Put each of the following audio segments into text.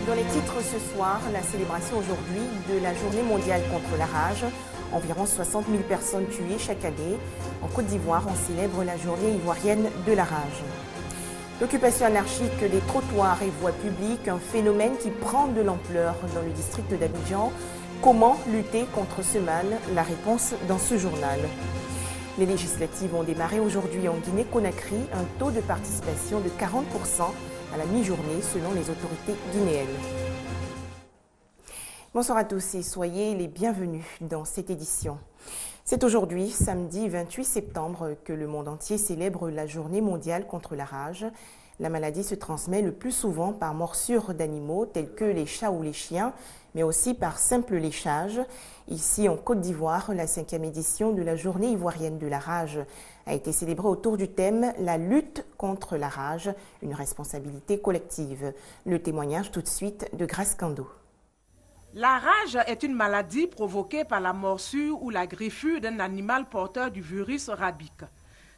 Dans les titres ce soir, la célébration aujourd'hui de la Journée mondiale contre la rage. Environ 60 000 personnes tuées chaque année. En Côte d'Ivoire, on célèbre la Journée ivoirienne de la rage. L'occupation anarchique des trottoirs et voies publiques, un phénomène qui prend de l'ampleur dans le district d'Abidjan. Comment lutter contre ce mal? La réponse dans ce journal. Les législatives ont démarré aujourd'hui en Guinée-Conakry, un taux de participation de 40% à la mi-journée selon les autorités guinéennes. Bonsoir à tous et soyez les bienvenus dans cette édition. C'est aujourd'hui, samedi 28 septembre, que le monde entier célèbre la Journée mondiale contre la rage. La maladie se transmet le plus souvent par morsure d'animaux tels que les chats ou les chiens, mais aussi par simple léchage. Ici, en Côte d'Ivoire, la 5e édition de la Journée ivoirienne de la rage a été célébrée autour du thème « La lutte contre la rage, une responsabilité collective ». Le témoignage tout de suite de Grace Kando. La rage est une maladie provoquée par la morsure ou la griffure d'un animal porteur du virus rabique.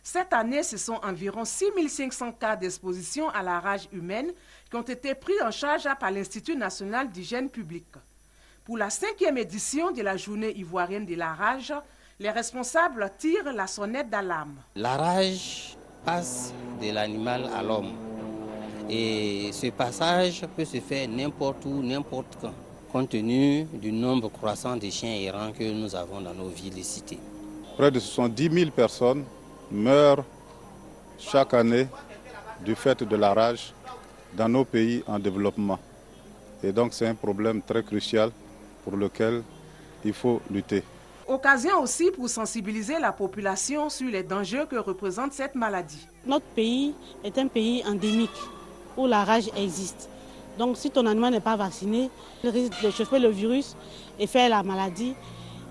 Cette année, ce sont environ 6500 cas d'exposition à la rage humaine qui ont été pris en charge par l'Institut national d'hygiène publique. Pour la 5e édition de la Journée ivoirienne de la rage, les responsables tirent la sonnette d'alarme. La rage passe de l'animal à l'homme. Et ce passage peut se faire n'importe où, n'importe quand, compte tenu du nombre croissant de chiens errants que nous avons dans nos villes et cités. Près de 70 000 personnes meurent chaque année du fait de la rage dans nos pays en développement. Et donc c'est un problème très crucial pour lequel il faut lutter. Occasion aussi pour sensibiliser la population sur les dangers que représente cette maladie. Notre pays est un pays endémique où la rage existe. Donc si ton animal n'est pas vacciné, il risque de choper le virus et faire la maladie.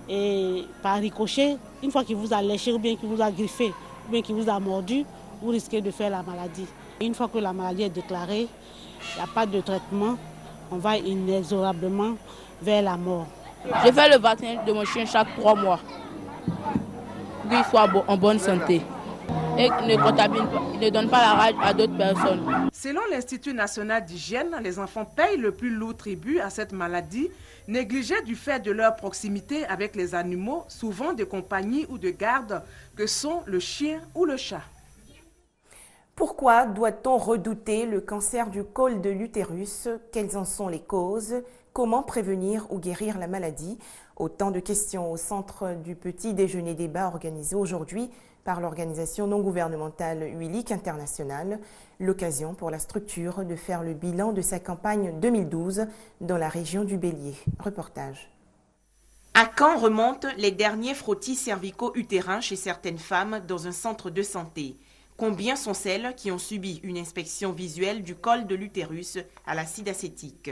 Et par ricochet, une fois qu'il vous a léché ou bien qu'il vous a griffé ou bien qu'il vous a mordu, vous risquez de faire la maladie. Et une fois que la maladie est déclarée, il n'y a pas de traitement, on va inexorablement vers la mort. Je fais le vaccin de mon chien chaque 3 mois. Qu'il soit en bonne santé. Et ne contamine pas, il ne donne pas la rage à d'autres personnes. Selon l'Institut national d'hygiène, les enfants payent le plus lourd tribut à cette maladie, négligés du fait de leur proximité avec les animaux, souvent de compagnie ou de garde, que sont le chien ou le chat. Pourquoi doit-on redouter le cancer du col de l'utérus? Quelles en sont les causes? Comment prévenir ou guérir la maladie? Autant de questions au centre du petit déjeuner débat organisé aujourd'hui par l'organisation non gouvernementale UILIC International. L'occasion pour la structure de faire le bilan de sa campagne 2012 dans la région du Bélier. Reportage. À quand remontent les derniers frottis cervico-utérins chez certaines femmes dans un centre de santé? Combien sont celles qui ont subi une inspection visuelle du col de l'utérus à l'acide acétique?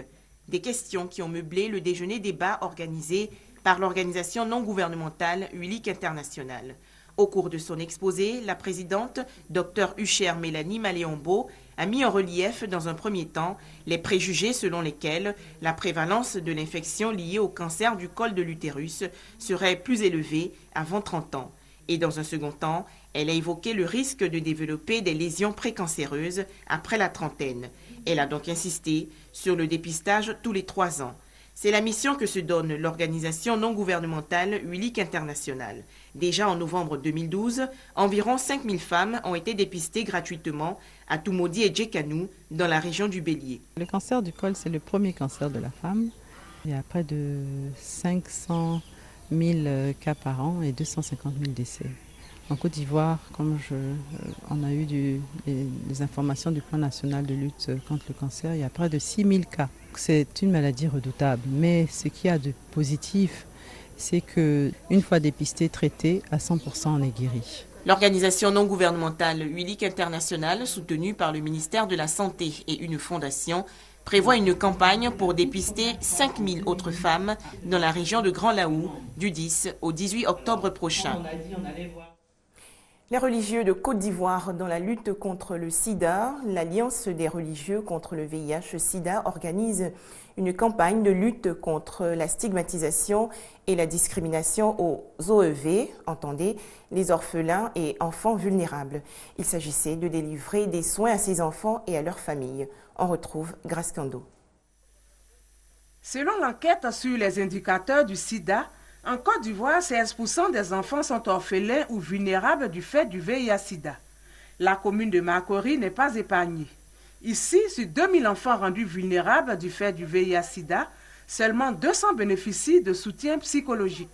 Des questions qui ont meublé le déjeuner débat organisé par l'organisation non gouvernementale UILIC International. Au cours de son exposé, la présidente, Dr Huchère Mélanie Maléombo, a mis en relief dans un premier temps les préjugés selon lesquels la prévalence de l'infection liée au cancer du col de l'utérus serait plus élevée avant 30 ans. Et dans un second temps, elle a évoqué le risque de développer des lésions précancéreuses après la trentaine. Elle a donc insisté sur le dépistage tous les 3 ans. C'est la mission que se donne l'organisation non gouvernementale UILIC International. Déjà en novembre 2012, environ 5000 femmes ont été dépistées gratuitement à Toumaudi et Djekanou, dans la région du Bélier. Le cancer du col, c'est le premier cancer de la femme. Il y a près de 500 000 cas par an et 250 000 décès. En Côte d'Ivoire, on a eu des informations du plan national de lutte contre le cancer, il y a près de 6 000 cas. C'est une maladie redoutable, mais ce qu'il y a de positif, c'est qu'une fois dépisté, traité, à 100% on est guéri. L'organisation non gouvernementale UILIC International, soutenue par le ministère de la Santé et une fondation, prévoit une campagne pour dépister 5000 autres femmes dans la région de Grand Laou du 10 au 18 octobre prochain. Les religieux de Côte d'Ivoire dans la lutte contre le sida, l'Alliance des religieux contre le VIH-Sida organise une campagne de lutte contre la stigmatisation et la discrimination aux OEV, entendez, les orphelins et enfants vulnérables. Il s'agissait de délivrer des soins à ces enfants et à leurs familles. On retrouve Grace Kando. Selon l'enquête sur les indicateurs du sida, en Côte d'Ivoire, 16% des enfants sont orphelins ou vulnérables du fait du VIH-Sida. La commune de Makori n'est pas épargnée. Ici, sur 2000 enfants rendus vulnérables du fait du VIH-Sida, seulement 200 bénéficient de soutien psychologique.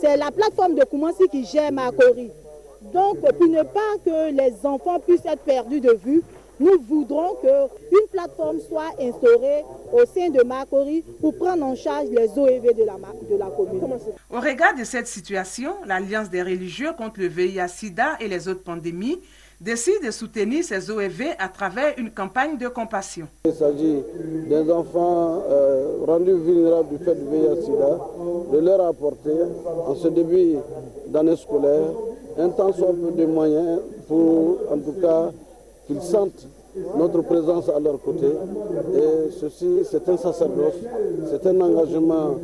C'est la plateforme de Koumansi qui gère Makori. Donc, pour ne pas que les enfants puissent être perdus de vue, nous voudrons qu'une plateforme soit instaurée au sein de Makori pour prendre en charge les OEV de la commune. Au regard de cette situation, l'Alliance des religieux contre le VIH-Sida et les autres pandémies décide de soutenir ces OEV à travers une campagne de compassion. Il s'agit des enfants rendus vulnérables du fait du VIH-Sida, de leur apporter, en ce début d'année scolaire, un tant soit peu de moyens pour, en tout cas, qu'ils sentent notre présence à leur côté. Et ceci, c'est un sacerdoce, c'est un engagement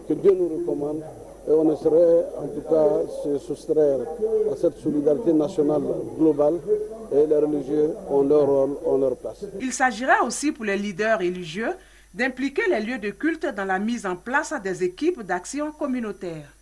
que Dieu nous recommande. Et on ne saurait en tout cas se soustraire à cette solidarité nationale globale, et les religieux ont leur rôle, ont leur place. Il s'agira aussi pour les leaders religieux d'impliquer les lieux de culte dans la mise en place des équipes d'action communautaire.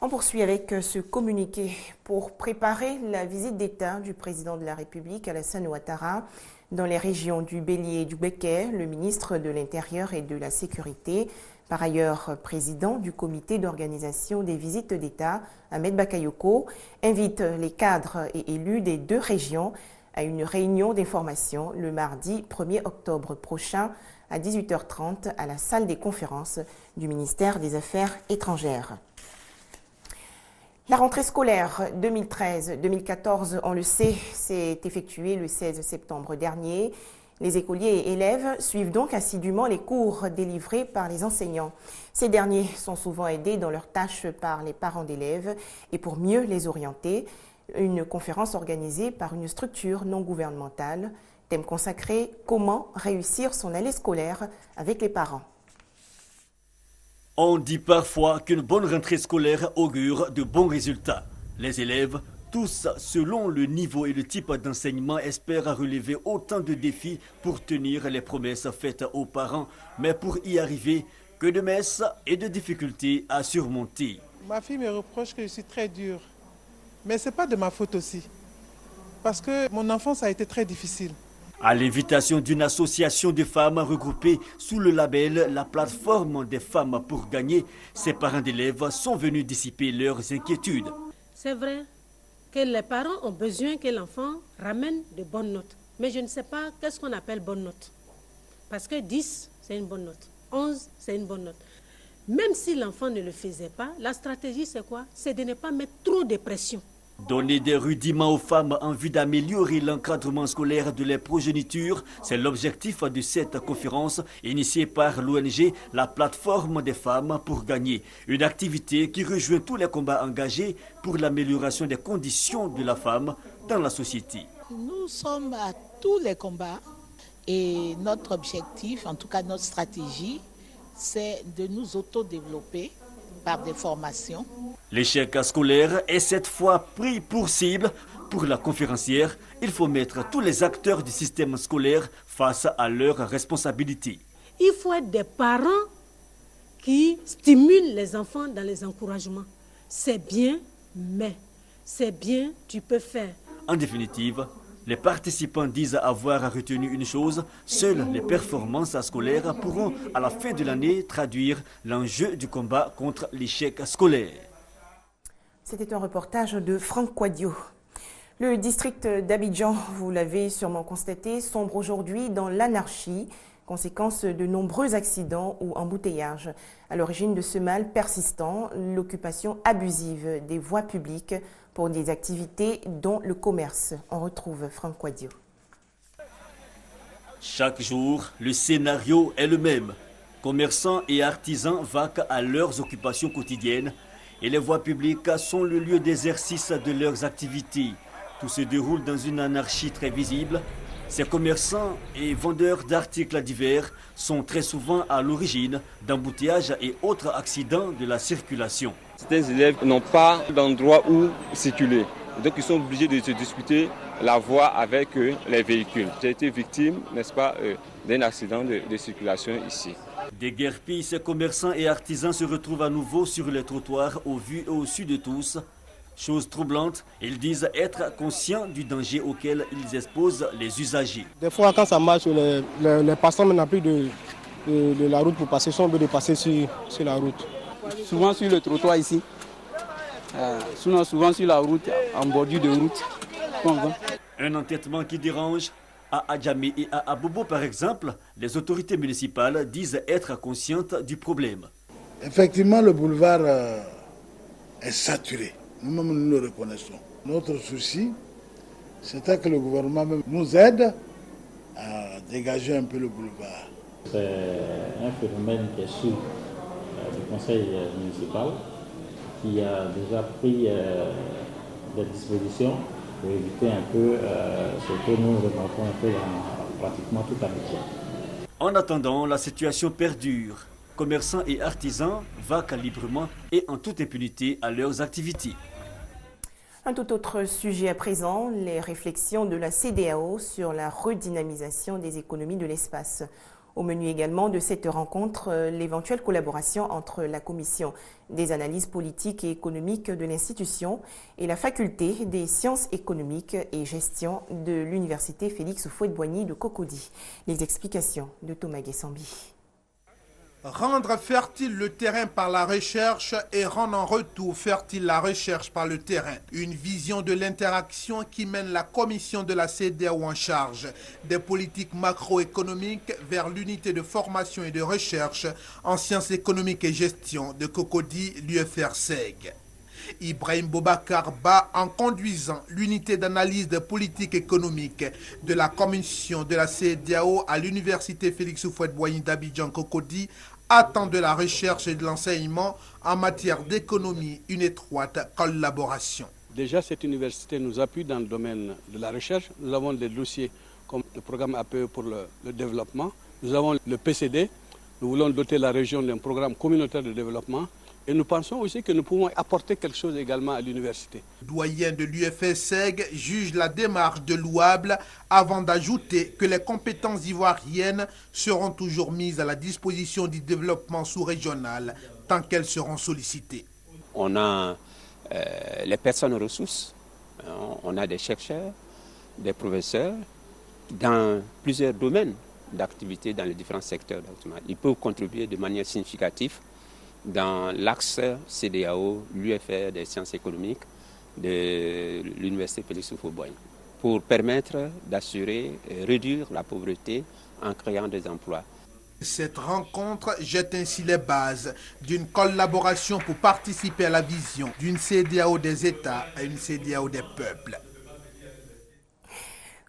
On poursuit avec ce communiqué pour préparer la visite d'État du président de la République, Alassane Ouattara, dans les régions du Bélier et du Béquet. Le ministre de l'Intérieur et de la Sécurité, par ailleurs président du comité d'organisation des visites d'État, Ahmed Bakayoko, invite les cadres et élus des deux régions à une réunion d'information le mardi 1er octobre prochain à 18h30 à la salle des conférences du ministère des Affaires étrangères. La rentrée scolaire 2013-2014, on le sait, s'est effectuée le 16 septembre dernier. Les écoliers et élèves suivent donc assidûment les cours délivrés par les enseignants. Ces derniers sont souvent aidés dans leurs tâches par les parents d'élèves et pour mieux les orienter, une conférence organisée par une structure non gouvernementale, thème consacré « Comment réussir son année scolaire avec les parents ». On dit parfois qu'une bonne rentrée scolaire augure de bons résultats. Les élèves, tous selon le niveau et le type d'enseignement, espèrent relever autant de défis pour tenir les promesses faites aux parents. Mais pour y arriver, que de messes et de difficultés à surmonter. Ma fille me reproche que je suis très dure. Mais ce n'est pas de ma faute aussi. Parce que mon enfance a été très difficile. À l'invitation d'une association de femmes regroupées sous le label La plateforme des femmes pour gagner, ces parents d'élèves sont venus dissiper leurs inquiétudes. C'est vrai que les parents ont besoin que l'enfant ramène de bonnes notes. Mais je ne sais pas qu'est-ce qu'on appelle bonne note. Parce que 10, c'est une bonne note. 11, c'est une bonne note. Même si l'enfant ne le faisait pas, la stratégie c'est quoi? C'est de ne pas mettre trop de pression. Donner des rudiments aux femmes en vue d'améliorer l'encadrement scolaire de leurs progénitures, c'est l'objectif de cette conférence initiée par l'ONG La plateforme des femmes pour gagner. Une activité qui rejoint tous les combats engagés pour l'amélioration des conditions de la femme dans la société. Nous sommes à tous les combats et notre objectif, en tout cas notre stratégie, c'est de nous autodévelopper par des formations. L'échec scolaire est cette fois pris pour cible. Pour la conférencière, il faut mettre tous les acteurs du système scolaire face à leurs responsabilités. Il faut être des parents qui stimulent les enfants dans les encouragements. C'est bien, mais c'est bien, tu peux faire. En définitive, les participants disent avoir retenu une chose, seules les performances scolaires pourront à la fin de l'année traduire l'enjeu du combat contre l'échec scolaire. C'était un reportage de Franck Quadio. Le district d'Abidjan, vous l'avez sûrement constaté, sombre aujourd'hui dans l'anarchie, conséquence de nombreux accidents ou embouteillages. À l'origine de ce mal persistant, l'occupation abusive des voies publiques pour des activités dont le commerce. On retrouve Franck Quadio. Chaque jour, le scénario est le même. Commerçants et artisans vaquent à leurs occupations quotidiennes et les voies publiques sont le lieu d'exercice de leurs activités. Tout se déroule dans une anarchie très visible. Ces commerçants et vendeurs d'articles divers sont très souvent à l'origine d'embouteillages et autres accidents de la circulation. Certains élèves n'ont pas d'endroit où circuler. Donc ils sont obligés de se disputer la voie avec les véhicules. J'ai été victime, n'est-ce pas, d'un accident de circulation ici. Des guerpilles, ces commerçants et artisans se retrouvent à nouveau sur les trottoirs au vu et au su de tous. Chose troublante, ils disent être conscients du danger auquel ils exposent les usagers. Des fois, quand ça marche, les passants n'ont plus de la route pour passer, sont obligés de passer sur la route. Souvent sur le trottoir ici, sinon souvent sur la route, en bordure de route. Un entêtement qui dérange. À Adjamé et à Abobo, par exemple, les autorités municipales disent être conscientes du problème. Effectivement, le boulevard est saturé. Nous-mêmes, nous le reconnaissons. Notre souci, c'était que le gouvernement nous aide à dégager un peu le boulevard. C'est un phénomène qui est sous du conseil municipal qui a déjà pris des dispositions pour éviter un peu ce que nous remarquons un peu dans pratiquement toute la métier. En attendant, la situation perdure. Commerçants et artisans vaquent librement et en toute impunité à leurs activités. Un tout autre sujet à présent, les réflexions de la CEDEAO sur la redynamisation des économies de l'espace. Au menu également de cette rencontre, l'éventuelle collaboration entre la Commission des analyses politiques et économiques de l'institution et la Faculté des sciences économiques et gestion de l'Université Félix Houphouët-Boigny de Cocody. Les explications de Thomas Guessambi. Rendre fertile le terrain par la recherche et rendre en retour fertile la recherche par le terrain. Une vision de l'interaction qui mène la commission de la CEDEAO en charge des politiques macroéconomiques vers l'unité de formation et de recherche en sciences économiques et gestion de Cocody, l'UFR-SEG. Ibrahim Boubacar Ba, en conduisant l'unité d'analyse de politique économique de la commission de la CEDEAO à l'Université Félix Houphouët-Boigny d'Abidjan Cocody, attend de la recherche et de l'enseignement en matière d'économie une étroite collaboration. Déjà, cette université nous appuie dans le domaine de la recherche. Nous avons des dossiers comme le programme APE pour le développement. Nous avons le PCD. Nous voulons doter la région d'un programme communautaire de développement. Et nous pensons aussi que nous pouvons apporter quelque chose également à l'université. Le doyen de l'UFR-SEG juge la démarche de louable avant d'ajouter que les compétences ivoiriennes seront toujours mises à la disposition du développement sous-régional tant qu'elles seront sollicitées. On a les personnes ressources, on a des chercheurs, des professeurs dans plusieurs domaines d'activité dans les différents secteurs. Ils peuvent contribuer de manière significative dans l'axe CEDEAO, l'UFR des sciences économiques de l'Université Félix Houphouët-Boigny pour permettre d'assurer et réduire la pauvreté en créant des emplois. Cette rencontre jette ainsi les bases d'une collaboration pour participer à la vision d'une CEDEAO des États à une CEDEAO des peuples.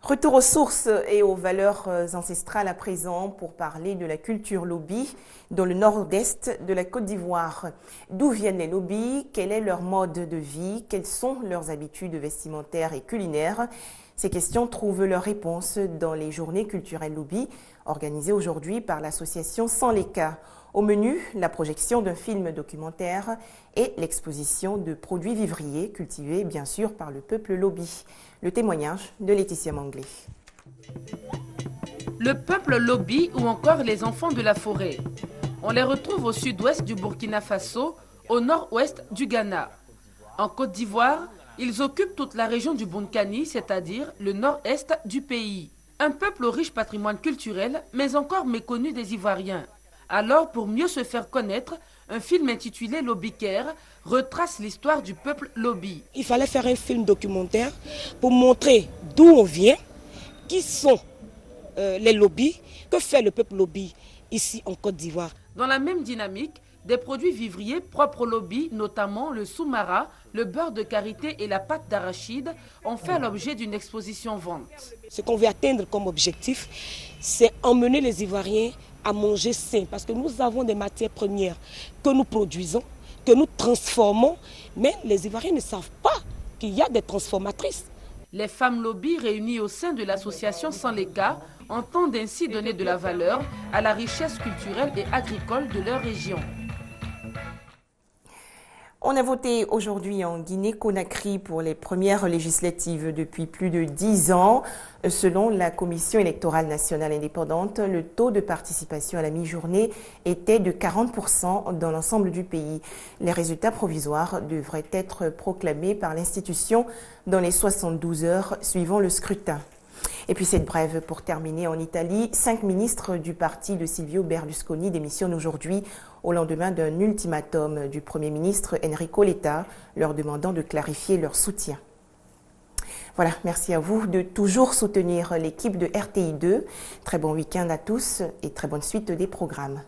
Retour aux sources et aux valeurs ancestrales à présent pour parler de la culture lobi dans le nord-est de la Côte d'Ivoire. D'où viennent les lobis? Quel est leur mode de vie? Quelles sont leurs habitudes vestimentaires et culinaires? Ces questions trouvent leur réponse dans les journées culturelles lobby organisées aujourd'hui par l'association Sans les cas. Au menu, la projection d'un film documentaire et l'exposition de produits vivriers cultivés bien sûr par le peuple lobi. Le témoignage de Laetitia Manglé. Le peuple lobi ou encore les enfants de la forêt. On les retrouve au sud-ouest du Burkina Faso, au nord-ouest du Ghana. En Côte d'Ivoire, ils occupent toute la région du Bonkani, c'est-à-dire le nord-est du pays. Un peuple au riche patrimoine culturel, mais encore méconnu des Ivoiriens. Alors, pour mieux se faire connaître, un film intitulé Lobiker retrace l'histoire du peuple lobi. Il fallait faire un film documentaire pour montrer d'où on vient, qui sont les lobbies, que fait le peuple lobi ici en Côte d'Ivoire. Dans la même dynamique, des produits vivriers propres au lobi, notamment le soumara, le beurre de karité et la pâte d'arachide, ont fait l'objet d'une exposition vente. Ce qu'on veut atteindre comme objectif, c'est emmener les Ivoiriens à manger sain, parce que nous avons des matières premières que nous produisons, que nous transformons, mais les Ivoiriens ne savent pas qu'il y a des transformatrices. Les femmes lobby réunies au sein de l'association Sans les cas entendent ainsi donner de la valeur à la richesse culturelle et agricole de leur région. On a voté aujourd'hui en Guinée-Conakry pour les premières législatives depuis plus de 10 ans. Selon la Commission électorale nationale indépendante, le taux de participation à la mi-journée était de 40% dans l'ensemble du pays. Les résultats provisoires devraient être proclamés par l'institution dans les 72 heures suivant le scrutin. Et puis cette brève pour terminer en Italie. 5 ministres du parti de Silvio Berlusconi démissionnent aujourd'hui au lendemain d'un ultimatum du Premier ministre Enrico Letta, leur demandant de clarifier leur soutien. Voilà, merci à vous de toujours soutenir l'équipe de RTI2. Très bon week-end à tous et très bonne suite des programmes.